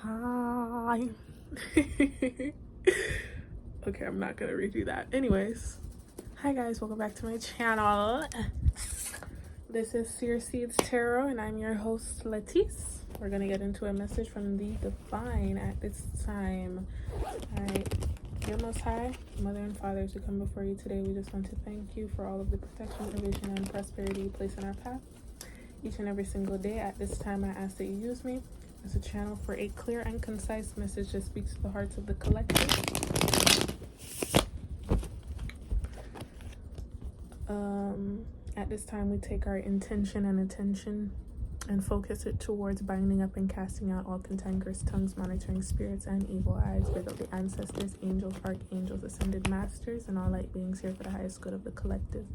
Hi. Okay, I'm not gonna redo that. Anyways, hi guys, welcome back to my channel. This is Seer Seeds Tarot, and I'm your host, Latice. We're gonna get into a message from the Divine at this time. Alright, dear Most High, Mother and Father, as we come before you today, we just want to thank you for all of the protection, provision, and prosperity you place in our path each and every single day. At this time, I ask that you use me as a channel for a clear and concise message that speaks to the hearts of the collective. At this time, we take our intention and attention and focus it towards binding up and casting out all cantankerous tongues, monitoring spirits, and evil eyes. Big up the ancestors, angels, archangels, ascended masters, and all light beings here for the highest good of the collective.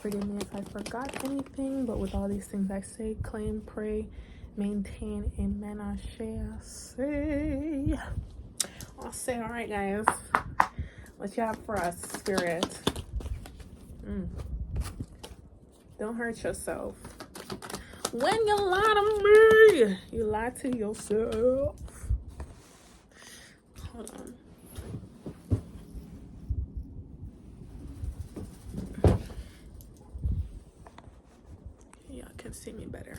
Forgive me if I forgot anything, but with all these things I say, claim, pray, maintain, amen, I say. I'll say, all right, guys. What you have for us, Spirit? Don't hurt yourself. When you lie to me, you lie to yourself. Hold on. Y'all can see me better.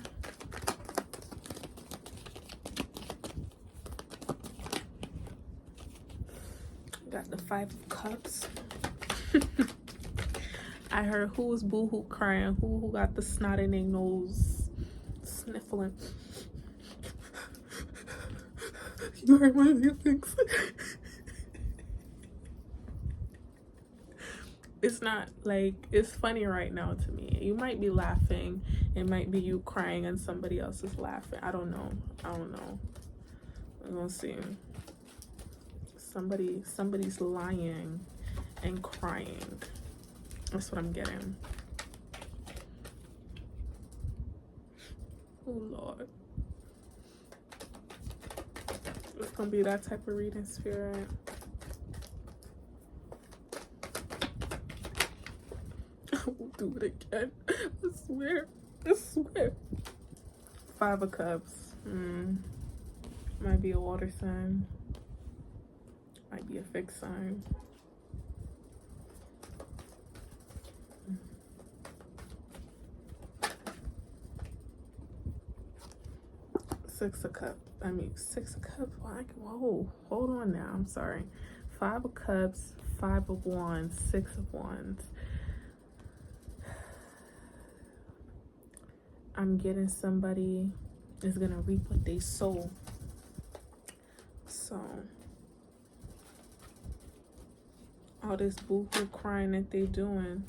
Got the 5 of Cups. I heard who's boo-hoo crying, who got the snot in their nose, sniffling. You heard one of your things. It's not like, it's funny right now to me. You might be laughing, it might be you crying and somebody else is laughing. I don't know. We're gonna see. Somebody's lying and crying. That's what I'm getting. Oh Lord. It's gonna be that type of reading, Spirit. I will do it again. I swear. 5 of Cups. Might be a water sign. Might be a fixed sign. Six of Cups. Whoa, hold on now. I'm sorry. 5 of Cups, 5 of Wands, 6 of Wands. I'm getting somebody is gonna reap what they sow. So all this boo-hoo crying that they doing,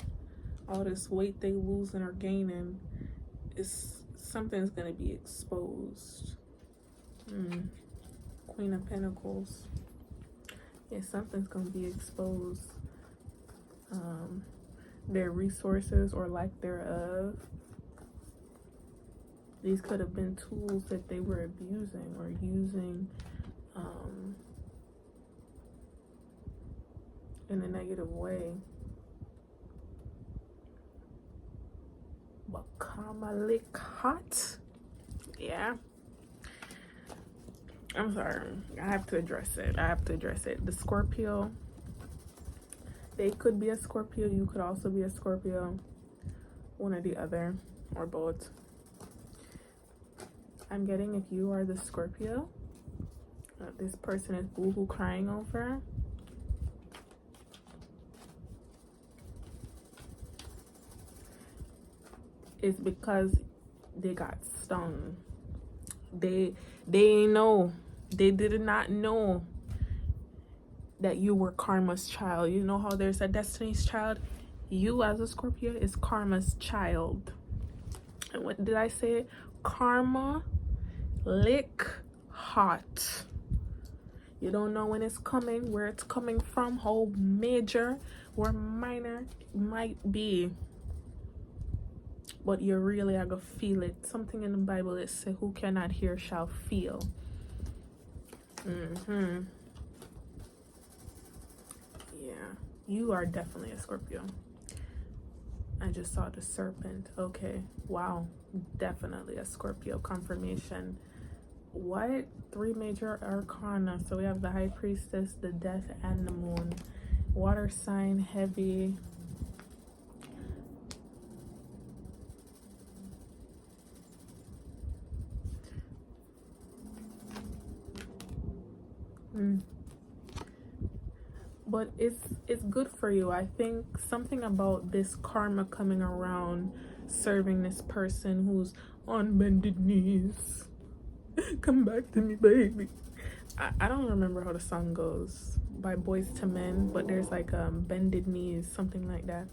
all this weight they losing or gaining, is something's gonna be exposed. Queen of Pentacles. Yeah, something's gonna be exposed. Their resources or lack thereof. These could have been tools that they were abusing or using in a negative way. But Kamalik hot. Yeah. I'm sorry. I have to address it. The Scorpio. They could be a Scorpio. You could also be a Scorpio. One or the other. Or both. I'm getting, if you are the Scorpio, this person is boo-hoo crying over. It's because they got stung. They know. They did not know that you were karma's child. You know how there's a destiny's child? You as a Scorpio is karma's child. And what did I say? Karma lick hot. You don't know when it's coming, where it's coming from, how major or minor it might be, but you really are gonna feel it. Something in the Bible that says, who cannot hear shall feel. Yeah, you are definitely a Scorpio. I just saw the serpent. Okay, wow, definitely a Scorpio confirmation. what? 3 major arcana. So we have the High Priestess, the Death, and the Moon. Water sign, heavy. But it's good for you. I think something about this karma coming around, serving this person who's on bended knees. Come back to me, baby. I don't remember how the song goes by Boys to Men, but there's like bended knees, something like that.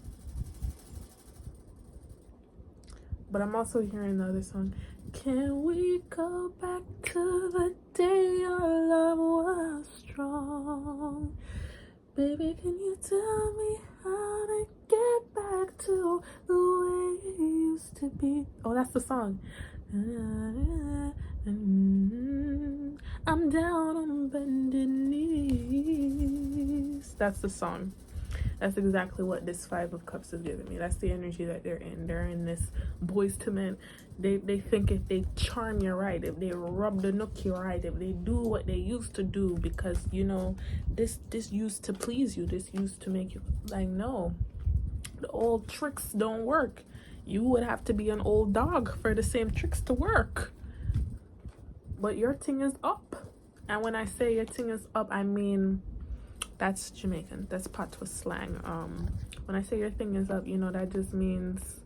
But I'm also hearing the other song. Can we go back to the day our love was strong? Baby, can you tell me how to get back to the way it used to be? Oh, that's the song. I'm down on bended knees. That's the song. That's exactly what this 5 of Cups is giving me. That's the energy that they're in. They're in this Boys to Men. They think if they charm you right, if they rub the nookie right, if they do what they used to do, because you know this used to please you, this used to make you like, no, the old tricks don't work. You would have to be an old dog for the same tricks to work. But your thing is up. And when I say your thing is up, I mean that's Jamaican. That's patois slang. When I say your thing is up, you know, that just means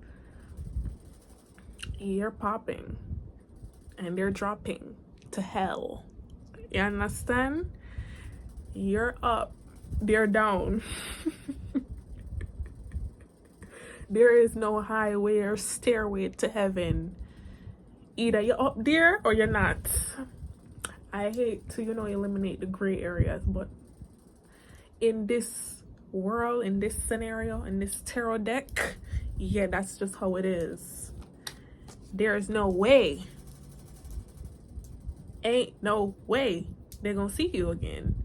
you're popping and they're dropping to hell. You understand? You're up, they're down. There is no highway or stairway to heaven. Either you're up there or you're not. I hate to, you know, eliminate the gray areas, but in this world, in this scenario, in this tarot deck, yeah, that's just how it is. There's no way, ain't no way they're gonna see you again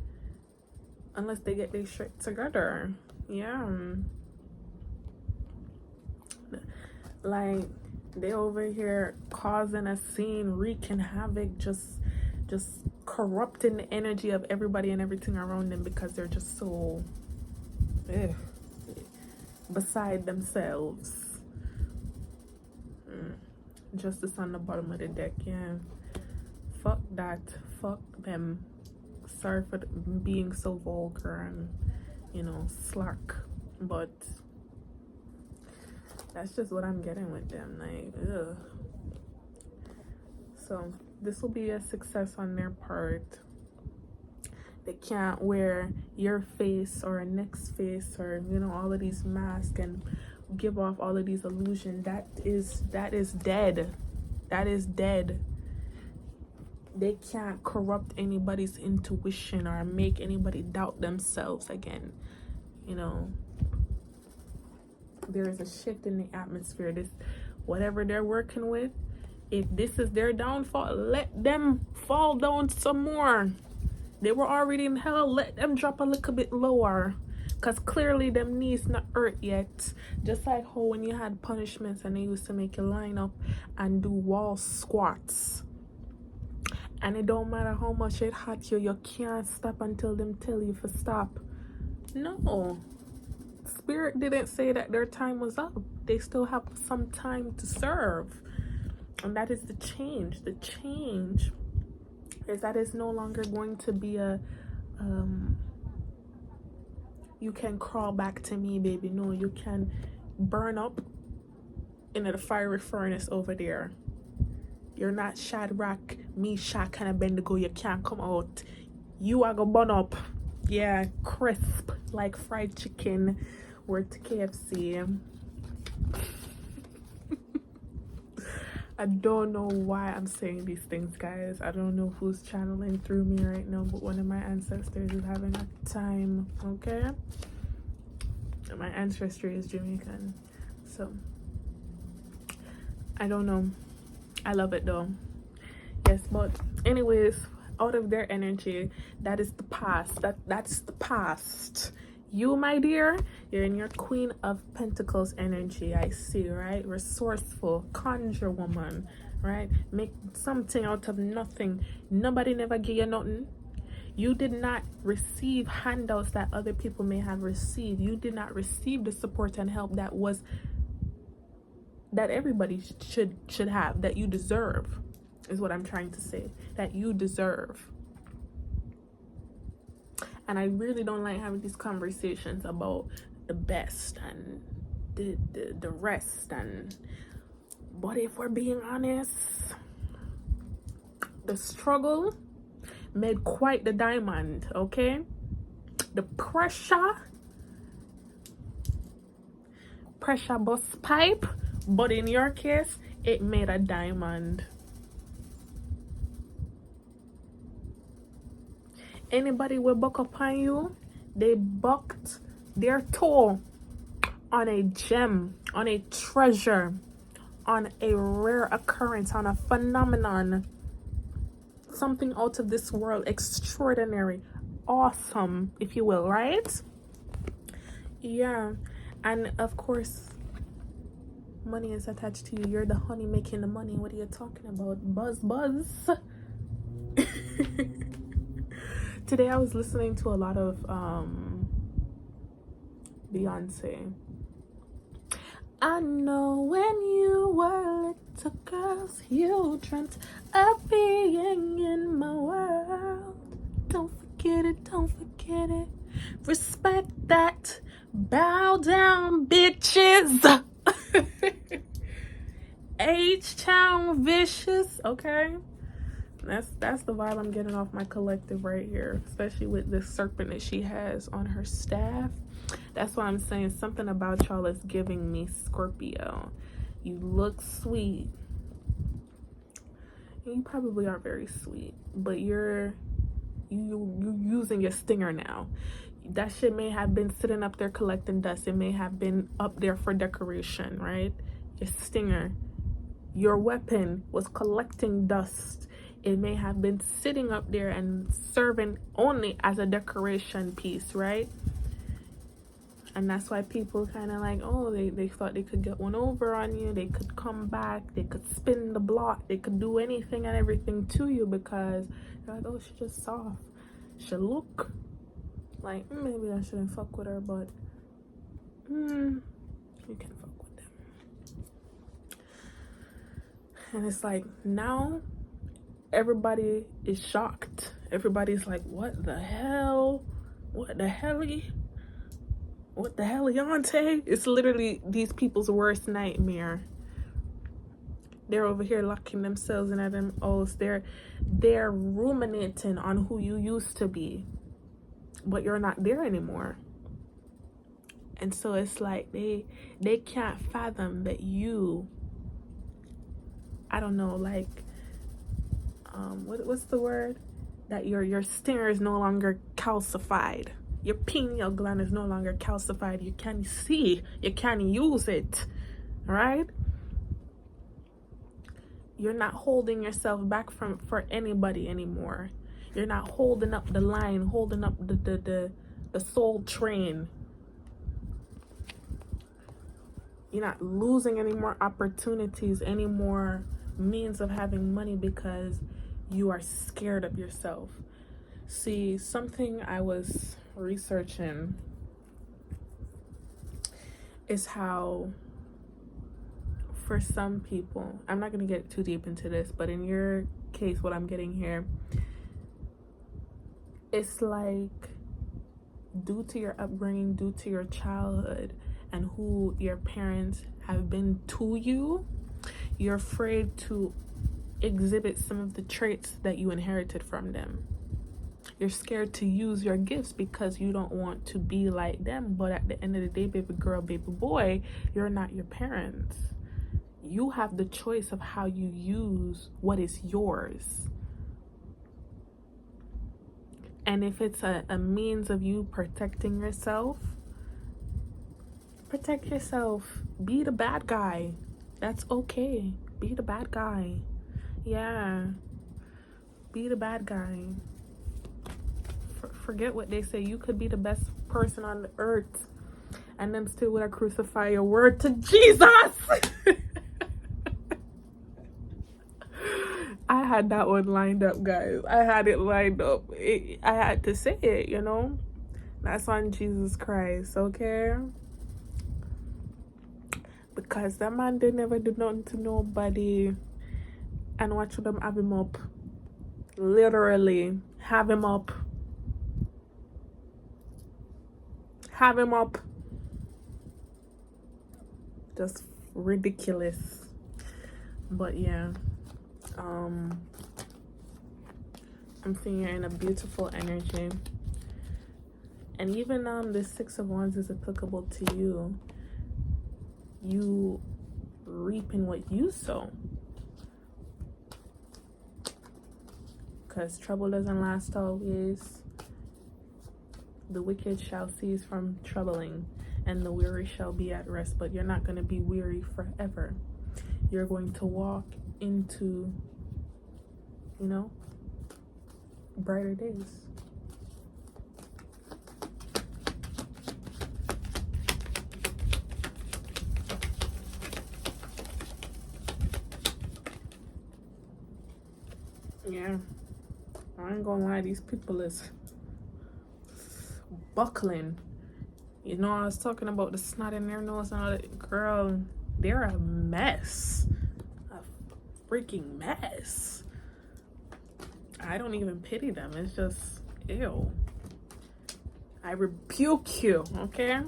unless they get their shit together. Yeah, like they over here causing a scene, wreaking havoc, just corrupting the energy of everybody and everything around them because they're just so beside themselves. Justice on the bottom of the deck. Yeah, fuck that, fuck them. Sorry for being so vulgar and, you know, slack, but that's just what I'm getting with them. Like, ugh. So this will be a success on their part. They can't wear your face or a next face or, you know, all of these masks and give off all of these illusions. That is dead. That is dead. They can't corrupt anybody's intuition or make anybody doubt themselves again. You know, there is a shift in the atmosphere. This, whatever they're working with, if this is their downfall, let them fall down some more. They were already in hell, let them drop a little bit lower, because clearly them knees not hurt yet. Just like how when you had punishments and they used to make you line up and do wall squats, and it don't matter how much it hurt you, you can't stop until them tell you to stop. No, Spirit didn't say that their time was up. They still have some time to serve. And that is the change. The change is that it's no longer going to be a you can crawl back to me, baby. No, you can burn up in the fiery furnace over there. You're not Shadrach, Meshach, and Abednego. You can't come out. You are gonna burn up. Yeah, crisp like fried chicken. Word to KFC. I don't know why I'm saying these things, guys. I don't know who's channeling through me right now, but one of my ancestors is having a time, okay? My ancestry is Jamaican, so I don't know. I love it though. Yes, but anyways, out of their energy, that is the past. That's the past. You, my dear, you're in your Queen of Pentacles energy. I see, right? Resourceful, conjure woman, right? Make something out of nothing. Nobody never give you nothing. You did not receive handouts that other people may have received. You did not receive the support and help that everybody should have, that you deserve, is what I'm trying to say, that you deserve. And I really don't like having these conversations about the best and the rest. But if we're being honest, the struggle made quite the diamond, okay? The pressure bust pipe, but in your case, it made a diamond. Anybody will buck up on you, they bucked their toe on a gem, on a treasure, on a rare occurrence, on a phenomenon, something out of this world, extraordinary, awesome, if you will, right? Yeah. And of course, money is attached to you. You're the honey making the money. What are you talking about? Buzz. Today I was listening to a lot of Beyonce. I know when you were little girls, you dreamt of being in my world. Don't forget it, don't forget it. Respect that. Bow down, bitches. H-Town vicious, okay? That's the vibe I'm getting off my collective right here, especially with this serpent that she has on her staff. That's why I'm saying something about y'all is giving me Scorpio. You look sweet. You probably are very sweet, but you're using your stinger now. That shit may have been sitting up there collecting dust. It may have been up there for decoration, right? Your stinger, your weapon was collecting dust. It may have been sitting up there and serving only as a decoration piece, right? And that's why people kind of like, oh, they thought they could get one over on you. They could come back. They could spin the block. They could do anything and everything to you because they're like, oh, she's just soft. She look like, maybe I shouldn't fuck with her, but you can fuck with them. And it's like, now everybody is shocked. Everybody's like, what the hell? What the helly? What the heliante? It's literally these people's worst nightmare. They're over here locking themselves in at them O's. They're ruminating on who you used to be, but you're not there anymore. And so it's like they can't fathom that you, I don't know, like what's the word? That your stinger is no longer calcified. Your pineal gland is no longer calcified. You can't see. You can't use it. Right? You're not holding yourself back for anybody anymore. You're not holding up the line, holding up the soul train. You're not losing any more opportunities, any more means of having money because you are scared of yourself. See, something I was researching is how for some people, I'm not going to get too deep into this, but in your case, what I'm getting here, it's like due to your upbringing, due to your childhood and who your parents have been to you, you're afraid to exhibit some of the traits that you inherited from them. You're scared to use your gifts because you don't want to be like them. But at the end of the day, baby girl, baby boy, you're not your parents. You have the choice of how you use what is yours. And if it's a means of you protecting yourself, protect yourself. Be the bad guy. That's okay. Be the bad guy. Yeah. Be the bad guy. Forget what they say. You could be the best person on the earth and then still would I crucify your word to Jesus. had that one lined up, guys. I had it lined up. I had to say it, you know. That's on Jesus Christ, okay? Because that man did never do nothing to nobody. And watch them have him up. Literally, have him up. Have him up. Just ridiculous. But yeah. I'm seeing you're in a beautiful energy. And even the Six of Wands is applicable to you. You reaping what you sow. Because trouble doesn't last always. The wicked shall cease from troubling, and the weary shall be at rest. But you're not going to be weary forever. You're going to walk into, you know, brighter days. Yeah, I ain't gonna lie, these people is buckling. You know, I was talking about the snot in their nose and all that. Girl, they're a mess. A freaking mess. I don't even pity them. It's just, ew. I rebuke you, okay?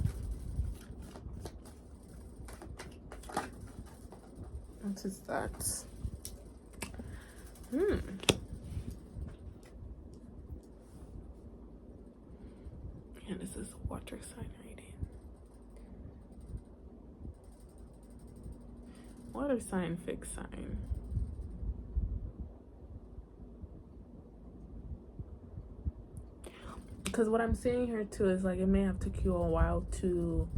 What is that? And this is a water sign reading. Water sign, fixed sign. Because what I'm seeing here too is like it may have took you a while to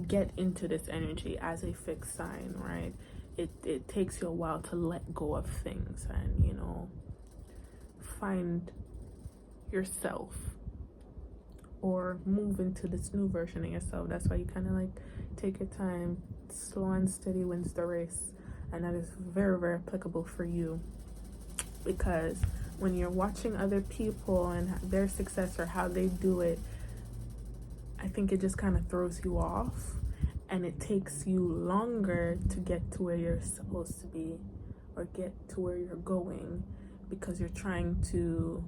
get into this energy as a fixed sign, right? It takes you a while to let go of things and, you know, find yourself or move into this new version of yourself. That's why you kind of like take your time. Slow and steady wins the race. And that is very, very applicable for you, because when you're watching other people and their success or how they do it, I think it just kind of throws you off, and it takes you longer to get to where you're supposed to be or get to where you're going, because you're trying to,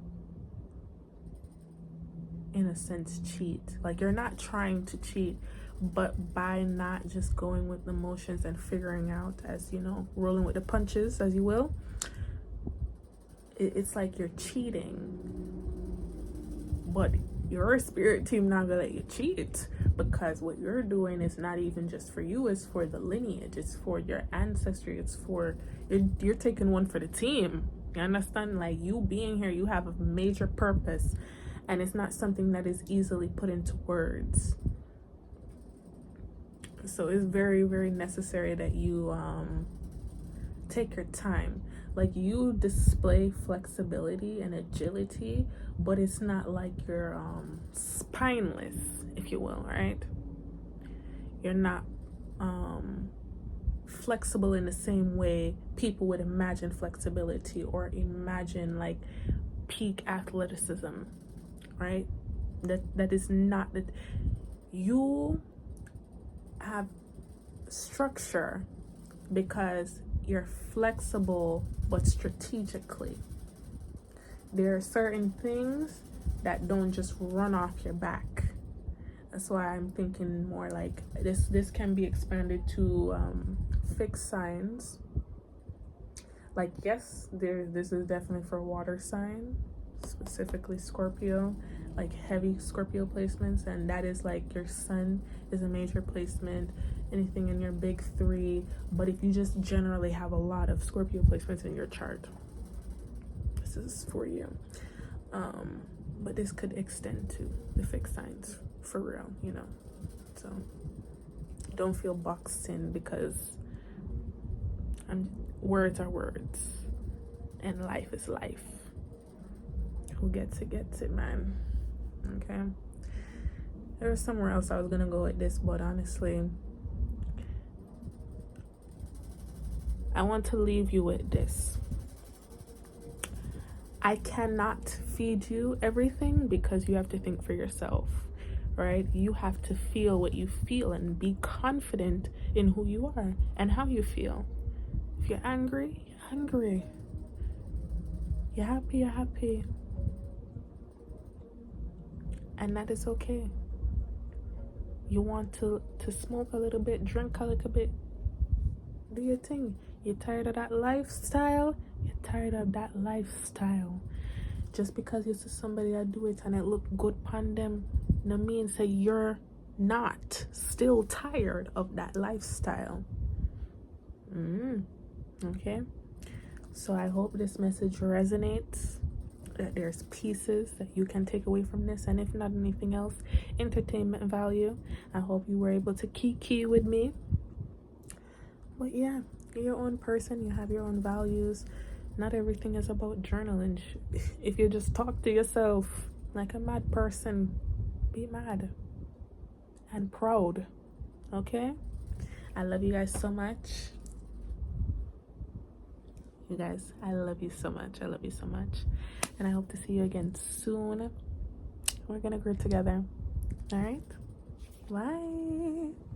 in a sense, cheat. Like, you're not trying to cheat, but by not just going with the motions and figuring out, as you know, rolling with the punches, as you will, it's like you're cheating. But your spirit team not gonna let you cheat, because what you're doing is not even just for you, it's for the lineage, it's for your ancestry, it's for you're taking one for the team. You understand? Like, you being here, you have a major purpose, and it's not something that is easily put into words. So it's very, very necessary that you take your time. Like, you display flexibility and agility, but it's not like you're spineless, if you will, right? You're not flexible in the same way people would imagine flexibility or imagine like peak athleticism, right? That is not that. You have structure because you're flexible, but strategically. There are certain things that don't just run off your back. That's why I'm thinking more like this can be expanded to fixed signs. Like, yes, this is definitely for water sign, specifically Scorpio, like heavy Scorpio placements, and that is like your sun is a major placement, anything in your big three. But if you just generally have a lot of Scorpio placements in your chart, this is for you. But this could extend to the fixed signs for real, you know. So don't feel boxed in, because words are words and life is life. Who gets it, man. Okay, there was somewhere else I was gonna go with this, but honestly, I want to leave you with this. I cannot feed you everything because you have to think for yourself, right? You have to feel what you feel and be confident in who you are and how you feel. If you're angry, you're angry. You're happy, you're happy. And that is okay. You want to smoke a little bit, drink a little bit, do your thing. You're tired of that lifestyle? You're tired of that lifestyle. Just because you see somebody that do it and it look good upon them, no mean say you're not still tired of that lifestyle. Okay? So I hope this message resonates, that there's pieces that you can take away from this, and if not anything else, entertainment value. I hope you were able to kiki with me. But yeah, you're your own person, you have your own values. Not everything is about journaling. If you just talk to yourself like a mad person, be mad and proud. Okay? I love you guys so much. You guys, I love you so much. I love you so much. And I hope to see you again soon. We're gonna grow together. All right? Bye.